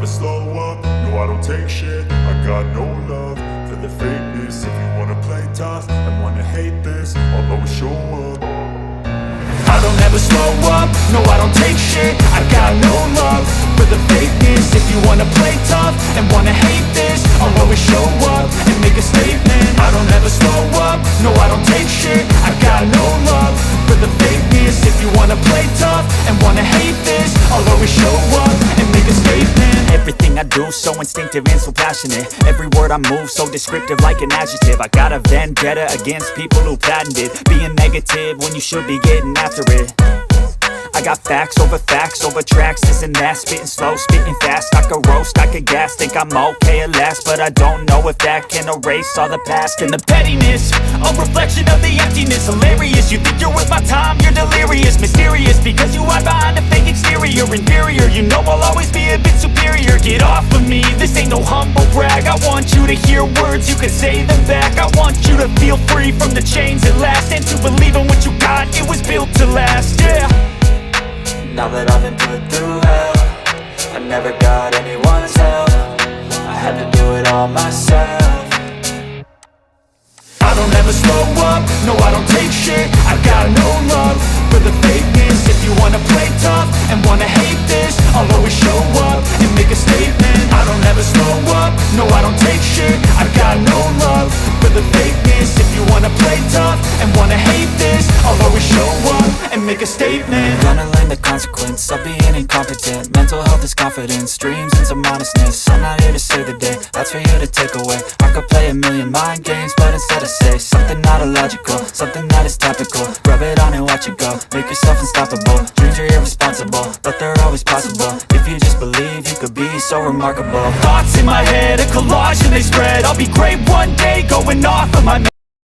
never slow up, no I don't take shit. I got no love for the fakeness. If you wanna play tough and wanna hate this, I'll always show up. I don't ever slow up, no I don't take shit. I got no love for the fakeness. If you wanna play tough and wanna hate this, I'll always show up and make a statement. I don't ever slow up, no I don't take shit. I got no love for the fakeness. If you wanna play tough and wanna hate this, I'll always show up and make a statement. Everything I do so instinctive and so passionate. Every word I move so descriptive like an adjective. I got a vendetta against people who patented being negative when you should be getting after it. I got facts over tracks, this and that. Spitting slow, spitting fast. I could roast, I could gas. Think I'm okay at last, but I don't know if that can erase all the past. And the pettiness, a reflection of the emptiness. Hilarious, you think you're worth my time, you're delirious. Mysterious, because you hide behind a fake exterior. Inferior, you know I'll always be a bit superior. Get off of me, this ain't no humble brag. I want you to hear words, you can say them back. I want you to feel free from the chains at last, and to believe in what you got, it was built to last, yeah. Now that I've been put through hell, I never got anyone's help. I had to do it all myself. I don't ever slow up, no I don't take shit. I got no love for the fakeness. If you wanna play tough and wanna hate this, I'll always show up and make a statement. I don't ever slow up, no I don't take shit. I got no love for the fakeness. If you wanna play tough and wanna hate this, I'll always show up and make a statement. Gonna learn the consequence of being incompetent. Mental health is confidence, dreams and some honestness. I'm not here to save the day, that's for you to take away. I could play a million mind games, but instead I say something not illogical, something that is topical. Rub it on and watch it go, make yourself unstoppable. Dreams are irresponsible, but they're always possible. If you just believe, you could be so remarkable. Thoughts in my head, a collage and they spread. I'll be great one day, going off of my